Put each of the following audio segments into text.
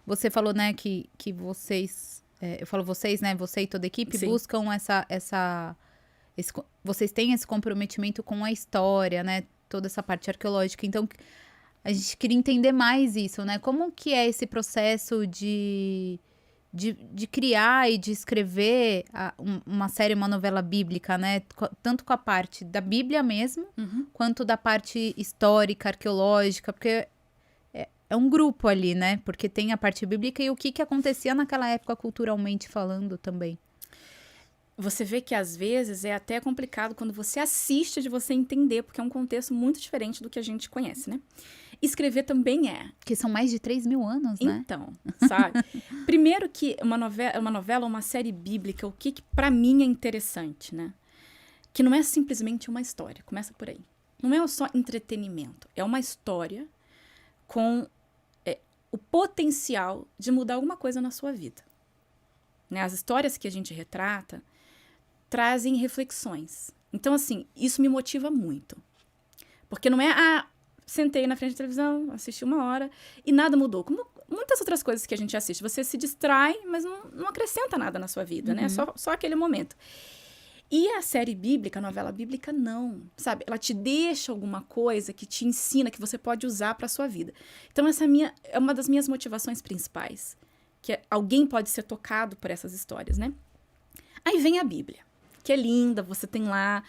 você falou, né, que vocês... eu falo vocês, né? Você e toda a equipe Sim. buscam vocês têm esse comprometimento com a história, né? Toda essa parte arqueológica. Então, a gente queria entender mais isso, né? Como que é esse processo de criar e de escrever uma série, uma novela bíblica, né? Tanto com a parte da Bíblia mesmo, quanto da parte histórica, arqueológica, porque é um grupo ali, né? Porque tem a parte bíblica e o que acontecia naquela época culturalmente falando também. Você vê que às vezes é até complicado quando você assiste de você entender, porque é um contexto muito diferente do que a gente conhece, né? Escrever também é. Que são mais de 3.000 anos, né? Então, sabe? Primeiro que uma novela, uma série bíblica, o que pra mim é interessante, né? Que não é simplesmente uma história, começa por aí. Não é só entretenimento, é uma história com o potencial de mudar alguma coisa na sua vida. Né? As histórias que a gente retrata trazem reflexões. Então, assim, isso me motiva muito. Porque não é, sentei na frente da televisão, assisti 1 hora e nada mudou. Como muitas outras coisas que a gente assiste. Você se distrai, mas não acrescenta nada na sua vida, né? Só aquele momento. E a série bíblica, a novela bíblica, não, sabe? Ela te deixa alguma coisa que te ensina, que você pode usar para a sua vida. Então, essa é uma das minhas motivações principais. Que alguém pode ser tocado por essas histórias, né? Aí vem a Bíblia, que é linda, você tem lá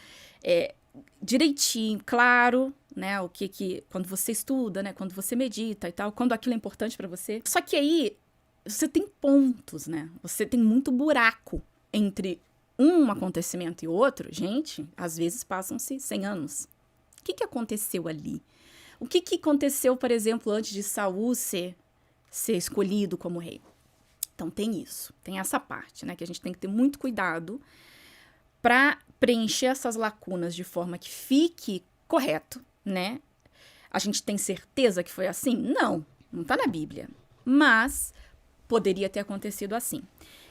direitinho, claro, né? O que quando você estuda, né? Quando você medita e tal, quando aquilo é importante para você. Só que aí, você tem pontos, né? Você tem muito buraco entre um acontecimento e outro. Gente, às vezes passam-se 100 anos. O que aconteceu ali? O que aconteceu, por exemplo, antes de Saul ser escolhido como rei? Então, tem isso. Tem essa parte, né? Que a gente tem que ter muito cuidado para preencher essas lacunas de forma que fique correto, né? A gente tem certeza que foi assim? Não tá na Bíblia. Mas poderia ter acontecido assim.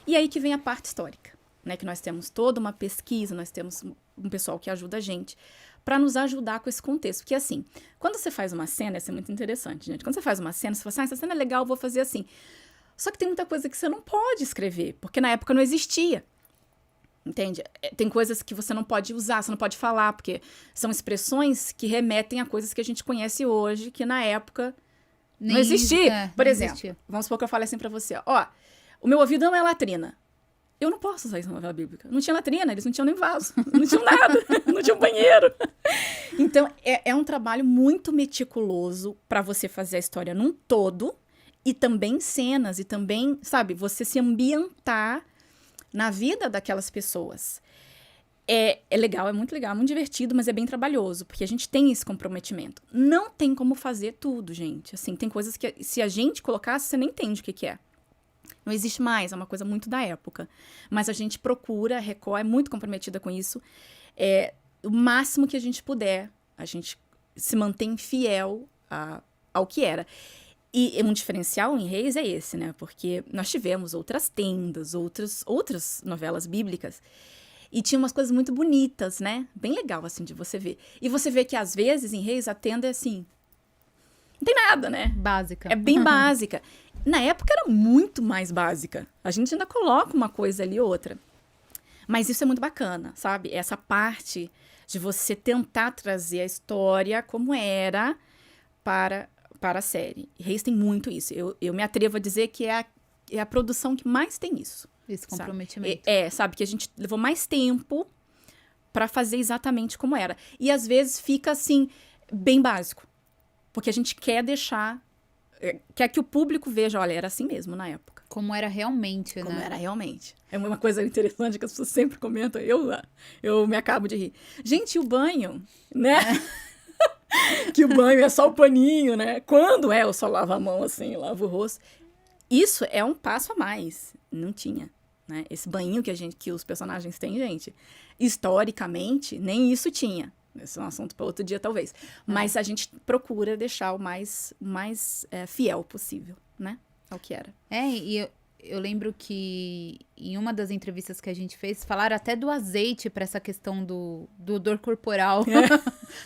E aí que vem a parte histórica, né? Que nós temos toda uma pesquisa, nós temos um pessoal que ajuda a gente para nos ajudar com esse contexto. Porque, assim, quando você faz uma cena, isso é muito interessante, gente. Quando você faz uma cena, você fala assim, essa cena é legal, eu vou fazer assim. Só que tem muita coisa que você não pode escrever, porque na época não existia. Entende? Tem coisas que você não pode usar, você não pode falar, porque são expressões que remetem a coisas que a gente conhece hoje, que na época não existia. Por exemplo, vamos supor que eu fale assim pra você, ó, o meu ouvido não é latrina. Eu não posso usar isso na novela bíblica. Não tinha latrina, eles não tinham nem vaso, não tinham nada, não tinham banheiro. Então, é um trabalho muito meticuloso para você fazer a história num todo, e também cenas, e também, sabe, você se ambientar na vida daquelas pessoas. É legal, é muito legal, é muito divertido, mas é bem trabalhoso, porque a gente tem esse comprometimento. Não tem como fazer tudo, gente. Assim, tem coisas que, se a gente colocasse, você nem entende o que é. Não existe mais, é uma coisa muito da época. Mas a gente procura, a Record é muito comprometida com isso. O máximo que a gente puder, a gente se mantém fiel ao que era. E um diferencial em Reis é esse, né? Porque nós tivemos outras tendas, outras novelas bíblicas, e tinha umas coisas muito bonitas, né? Bem legal, assim, de você ver. E você vê que, às vezes, em Reis, a tenda é assim... Não tem nada, né? Básica. É bem básica. Na época era muito mais básica. A gente ainda coloca uma coisa ali ou outra. Mas isso é muito bacana, sabe? Essa parte de você tentar trazer a história como era para a série. Reis tem muito isso. Eu me atrevo a dizer que é a produção que mais tem isso. Esse comprometimento. Sabe? Que a gente levou mais tempo para fazer exatamente como era. E às vezes fica assim, bem básico. Porque a gente quer deixar... Quer que o público veja, olha, era assim mesmo na época. Como era realmente, né? Como era realmente. É uma coisa interessante que as pessoas sempre comentam. Eu me acabo de rir. Gente, e o banho, né? Que o banho é só o paninho, né? Quando eu só lavo a mão assim, lavo o rosto. Isso é um passo a mais. Não tinha, né? Esse banho que os personagens têm, gente, historicamente, nem isso tinha. Esse é um assunto para outro dia, talvez. Mas a gente procura deixar o mais fiel possível, né? Ao que era. E eu lembro que em uma das entrevistas que a gente fez, falaram até do azeite para essa questão do odor corporal.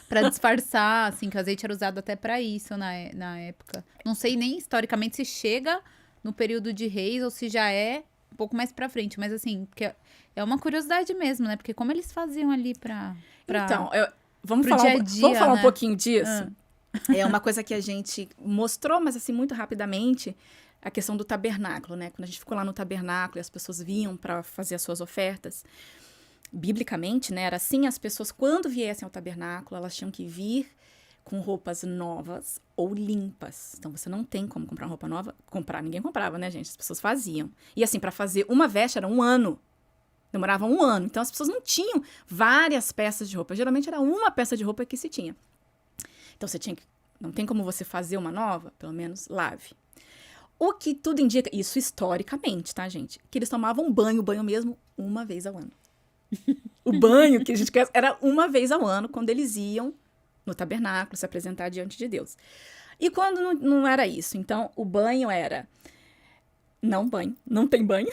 Para disfarçar, assim, que o azeite era usado até para isso na época. Não sei nem historicamente se chega no período de Reis ou se já é um pouco mais pra frente. Mas assim, porque é uma curiosidade mesmo, né? Porque como eles faziam ali pra Então, vamos pro falar, dia a dia, vamos falar um né? pouquinho disso? É uma coisa que a gente mostrou, mas assim, muito rapidamente, a questão do tabernáculo, né? Quando a gente ficou lá no tabernáculo e as pessoas vinham para fazer as suas ofertas, biblicamente, né? Era assim, as pessoas, quando viessem ao tabernáculo, elas tinham que vir com roupas novas ou limpas. Então, você não tem como comprar uma roupa nova. Ninguém comprava, né, gente? As pessoas faziam. E assim, para fazer uma veste era 1 ano. Demorava 1 ano. Então, as pessoas não tinham várias peças de roupa. Geralmente, era uma peça de roupa que se tinha. Então, você tinha que... Não tem como você fazer uma nova, pelo menos lave. O que tudo indica, isso historicamente, tá, gente? Que eles tomavam banho mesmo, uma vez ao ano. O banho que a gente quer era uma vez ao ano, quando eles iam no tabernáculo se apresentar diante de Deus. E quando não era isso? Então, o banho era... Não tem banho.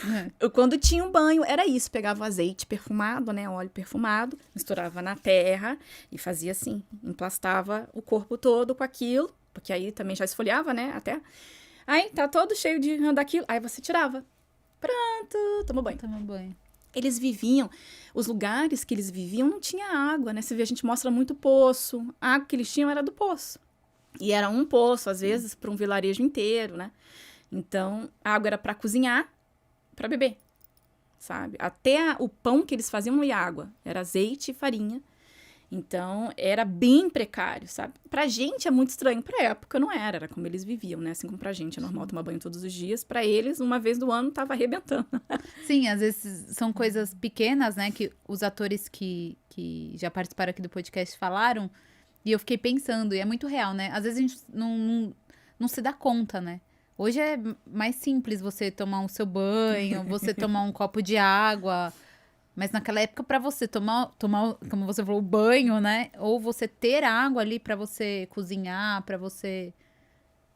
Quando tinha um banho, era isso. Pegava o azeite perfumado, né? Óleo perfumado, misturava na terra e fazia assim. Emplastava o corpo todo com aquilo, porque aí também já esfoliava, né? Até. Aí tá todo cheio daquilo. Aí você tirava. Pronto, tomou banho. Tomou banho. Eles viviam, os lugares que eles viviam não tinha água, né? Você vê, a gente mostra muito poço. A água que eles tinham era do poço. E era um poço, às vezes, para um vilarejo inteiro, né? Então, a água era para cozinhar, para beber, sabe? Até o pão que eles faziam não ia água, era azeite e farinha. Então, era bem precário, sabe? Pra gente é muito estranho, pra época não era como eles viviam, né? Assim como pra gente é normal tomar banho todos os dias, pra eles, uma vez no ano, tava arrebentando. Sim, às vezes são coisas pequenas, né? Que os atores que já participaram aqui do podcast falaram, e eu fiquei pensando, e é muito real, né? Às vezes a gente não se dá conta, né? Hoje é mais simples você tomar o seu banho, você tomar um copo de água. Mas naquela época, para você tomar, como você falou, o banho, né? Ou você ter água ali para você cozinhar, para você,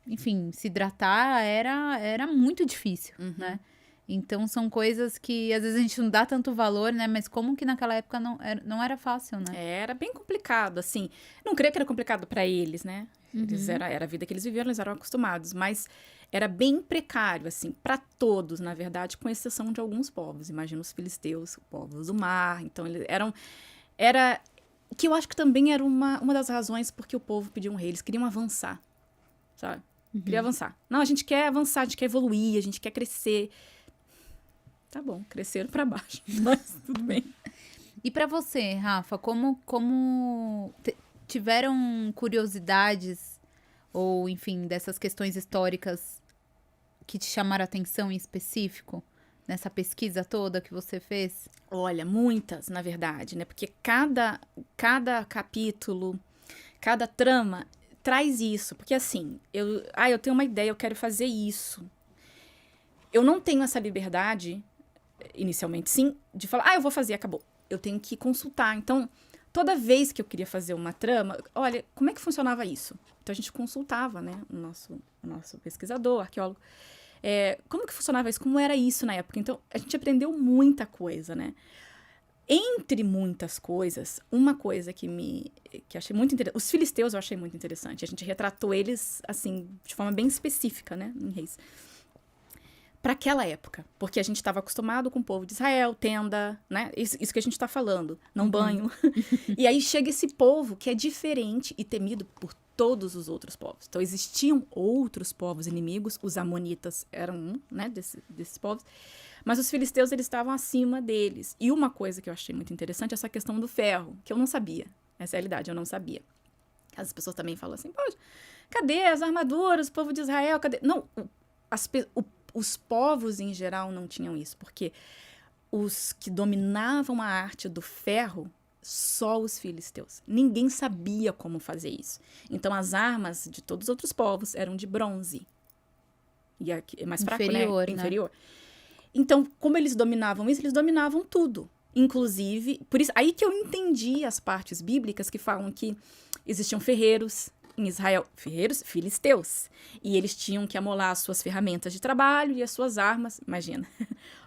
enfim, se hidratar, era muito difícil, né? Então, são coisas que às vezes a gente não dá tanto valor, né? Mas como que naquela época não era fácil, né? Era bem complicado, assim. Não creio que era complicado para eles, né? Era a vida que eles viveram, eles eram acostumados. Mas era bem precário, assim, para todos, na verdade, com exceção de alguns povos. Imagina os filisteus, povos do mar. Então, eles eram... Que eu acho que também era uma das razões porque o povo pediu um rei. Eles queriam avançar, sabe? Queria avançar. Não, a gente quer avançar, a gente quer evoluir, a gente quer crescer. Tá bom, cresceram para baixo, mas tudo bem. E para você, Rafa, como tiveram curiosidades ou, enfim, dessas questões históricas que te chamaram a atenção em específico nessa pesquisa toda que você fez? Olha, muitas, na verdade, né? Porque cada capítulo, cada trama traz isso. Porque assim, eu tenho uma ideia, eu quero fazer isso. Eu não tenho essa liberdade, inicialmente sim, de falar, eu vou fazer, acabou. Eu tenho que consultar. Então, toda vez que eu queria fazer uma trama, olha, como é que funcionava isso? Então, a gente consultava, né, o nosso pesquisador, arqueólogo. Como que funcionava isso? Como era isso na época? Então, a gente aprendeu muita coisa, né? Entre muitas coisas, uma coisa que achei muito interessante, os filisteus eu achei muito interessante. A gente retratou eles, assim, de forma bem específica, né, em Reis. Para aquela época, porque a gente estava acostumado com o povo de Israel, tenda, né? Isso que a gente está falando, não banho. E aí chega esse povo que é diferente e temido por todos os outros povos. Então, existiam outros povos inimigos, os amonitas eram um, né, desses povos, mas os filisteus, eles estavam acima deles. E uma coisa que eu achei muito interessante é essa questão do ferro, que eu não sabia. Essa é a realidade, eu não sabia. As pessoas também falam assim, poxa, cadê as armaduras, o povo de Israel, cadê? Não, os povos, em geral, não tinham isso, porque os que dominavam a arte do ferro, só os filisteus. Ninguém sabia como fazer isso. Então, as armas de todos os outros povos eram de bronze. E aqui é mais fraco, né? Inferior. Então, como eles dominavam isso, eles dominavam tudo. Inclusive, por isso, aí que eu entendi as partes bíblicas que falam que existiam ferreiros em Israel, ferreiros filisteus, e eles tinham que amolar as suas ferramentas de trabalho e as suas armas, imagina,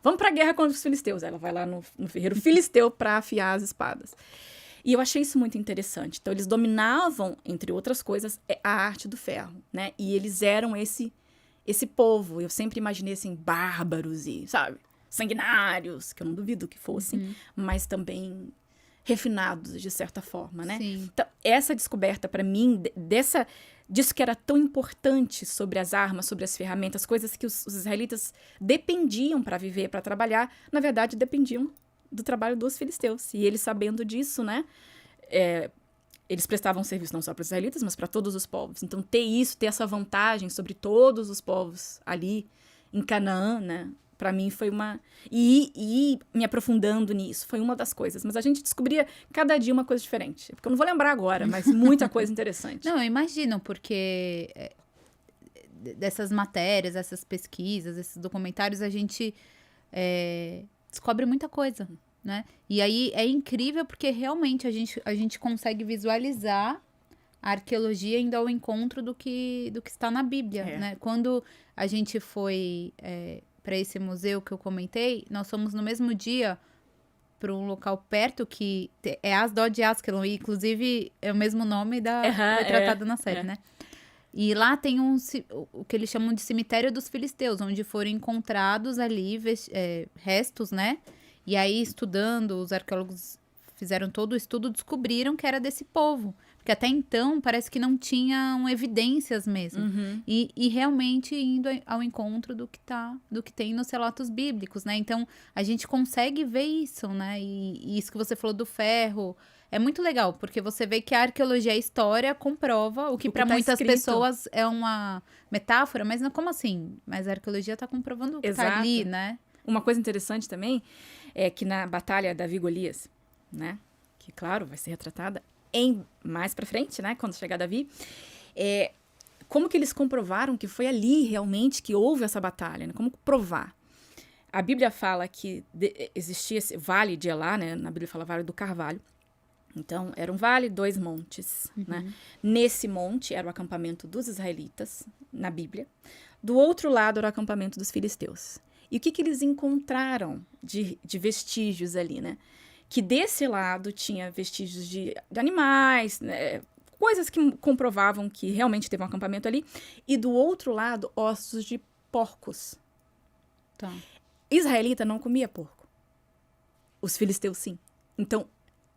vamos pra guerra contra os filisteus, ela vai lá no ferreiro filisteu para afiar as espadas. E eu achei isso muito interessante. Então, eles dominavam, entre outras coisas, a arte do ferro, né, e eles eram esse povo. Eu sempre imaginei, assim, bárbaros e, sabe, sanguinários, que eu não duvido que fossem, mas também refinados, de certa forma, né? Sim. Então, essa descoberta, para mim, disso que era tão importante sobre as armas, sobre as ferramentas, coisas que os israelitas dependiam para viver, para trabalhar, na verdade, dependiam do trabalho dos filisteus. E eles, sabendo disso, né? Eles prestavam serviço não só para os israelitas, mas para todos os povos. Então, ter essa vantagem sobre todos os povos ali em Canaã, né? Para mim foi uma... E me aprofundando nisso, foi uma das coisas. Mas a gente descobria cada dia uma coisa diferente. Porque eu não vou lembrar agora, mas muita coisa interessante. Não, eu imagino, porque dessas matérias, essas pesquisas, esses documentários, a gente descobre muita coisa, né? E aí é incrível porque realmente a gente consegue visualizar a arqueologia indo ao encontro do que está na Bíblia, né? Quando a gente foi... para esse museu que eu comentei, nós fomos no mesmo dia para um local perto que é Asdod Askelon, e inclusive é o mesmo nome retratado na série, né? E lá tem o que eles chamam de cemitério dos filisteus, onde foram encontrados ali restos, né? E aí, estudando, os arqueólogos fizeram todo o estudo, descobriram que era desse povo. Porque até então, parece que não tinham evidências mesmo. E realmente indo ao encontro do que tem nos relatos bíblicos, né? Então, a gente consegue ver isso, né? E isso que você falou do ferro é muito legal, porque você vê que a arqueologia e a história comprova o que para muitas pessoas é uma metáfora, mas não, como assim? Mas a arqueologia está comprovando o que está ali, né? Uma coisa interessante também é que na batalha Davi e Golias, né? Que, claro, vai ser retratada mais pra frente, né, quando chegar Davi, como que eles comprovaram que foi ali realmente que houve essa batalha, né? Como provar? A Bíblia fala que existia esse vale de Elá, né? Na Bíblia fala Vale do Carvalho. Então, era um vale, 2 montes, né? Nesse monte era o acampamento dos israelitas, na Bíblia. Do outro lado era o acampamento dos filisteus. E o que eles encontraram de vestígios ali, né? Que desse lado tinha vestígios de animais, né? Coisas que comprovavam que realmente teve um acampamento ali. E do outro lado, ossos de porcos. Tá. Israelita não comia porco. Os filisteus, sim. Então,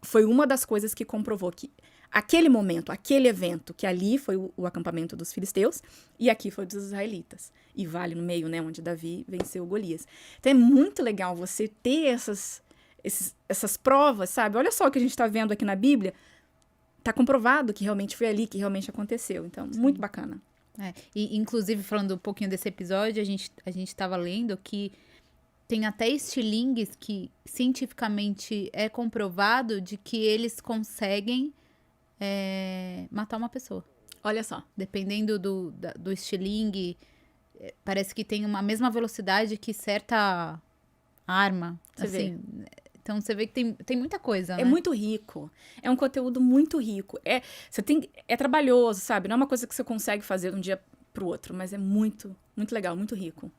foi uma das coisas que comprovou que aquele momento, aquele evento, que ali foi o acampamento dos filisteus e aqui foi dos israelitas. E vale no meio, né, onde Davi venceu Golias. Então, é muito legal você ter essas provas, sabe? Olha só o que a gente está vendo aqui na Bíblia. Tá comprovado que realmente foi ali, que realmente aconteceu. Então, muito bacana. E, inclusive, falando um pouquinho desse episódio, a gente estava lendo que tem até estilingues que cientificamente é comprovado de que eles conseguem matar uma pessoa. Olha só. Dependendo do estilingue, parece que tem a mesma velocidade que certa arma. Você assim, vê. Então, você vê que tem muita coisa, né? É muito rico. É um conteúdo muito rico. É trabalhoso, sabe? Não é uma coisa que você consegue fazer de um dia pro outro, mas é muito, muito legal, muito rico.